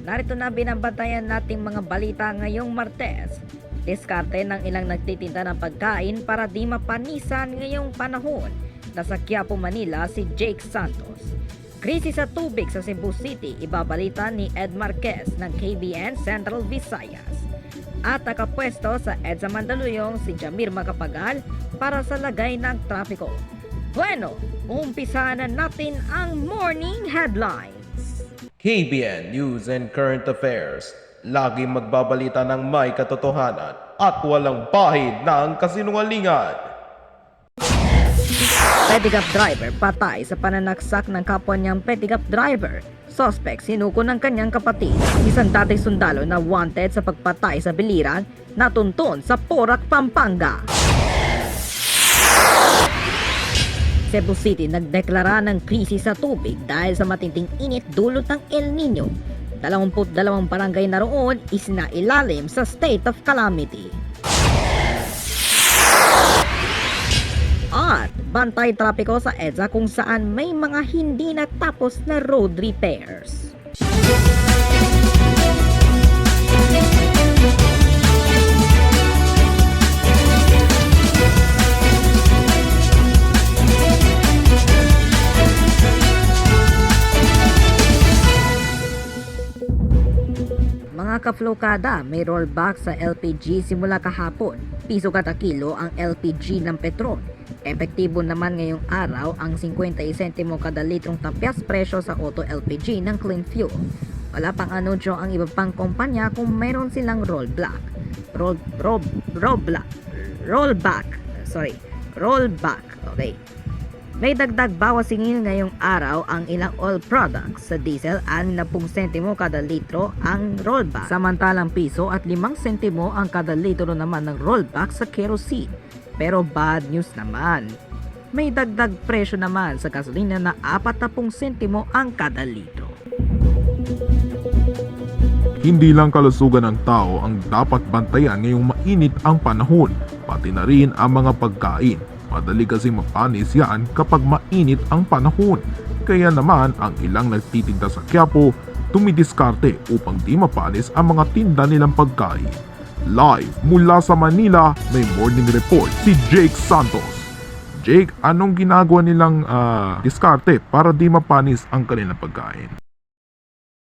Narito na binabantayan nating mga balita ngayong Martes. Diskarte ng ilang nagtitinda ng pagkain para di mapanisan ngayong panahon. Nasa Quiapo, Manila si Jake Santos. Krisis sa tubig sa Cebu City, ibabalita ni Ed Marquez ng KBN Central Visayas. At nakapwesto sa EDSA Mandaluyong si Jamir Macapagal para sa lagay ng trapiko. Bueno, umpisahan na natin ang morning headlines. KBN News and Current Affairs. Lagi magbabalita ng may katotohanan at walang bahid ng kasinungalingan. Pedicab driver patay sa pananaksak ng kapwa niyang pedicab driver. Suspect sinuko ng kanyang kapatid. Isang dating sundalo na wanted sa pagpatay sa biliran natuntun sa Porac, Pampanga. Cebu City nagdeklara ng krisis sa tubig dahil sa matinding init dulot ng El Nino. 22 barangay na roon isinailalim sa state of calamity. At bantay trapiko sa EDSA kung saan may mga hindi natapos na road repairs. Mga kaflokada, may rollback sa LPG simula kahapon. Piso kada kilo ang LPG ng Petron. Epektibo naman ngayong araw ang 50 sentimo kada litrong tapyas presyo sa auto LPG ng Clean Fuel. Wala pang anunsyo ang iba pang kumpanya kung mayroon silang rollback. Okay. May dagdag bawas singil ngayong araw ang ilang oil products. Sa diesel, 60 sentimo kada litro ang rollback. Samantalang piso at 5 sentimo ang kada litro naman ng rollback sa kerosene. Pero bad news naman. May dagdag presyo naman sa gasolina na 40 sentimo ang kada litro. Hindi lang kalusugan ng tao ang dapat bantayan ngayong mainit ang panahon, pati na rin ang mga pagkain. Madali kasi mapanis yan kapag mainit ang panahon. Kaya naman ang ilang nagtitinda sa Quiapo tumidiskarte upang di mapanis ang mga tinda nilang pagkain. Live mula sa Manila, may morning report si Jake Santos. Jake, anong ginagawa nilang diskarte para di mapanis ang kanilang pagkain?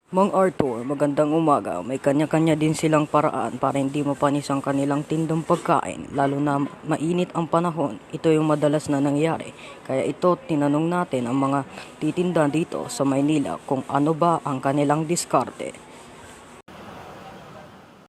Mang Arthur, magandang umaga. May kanya-kanya din silang paraan para hindi mapanis ang kanilang tindong pagkain, lalo na mainit ang panahon. Ito yung madalas na nangyari. Kaya ito, tinanong natin ang mga titinda dito sa Maynila kung ano ba ang kanilang diskarte.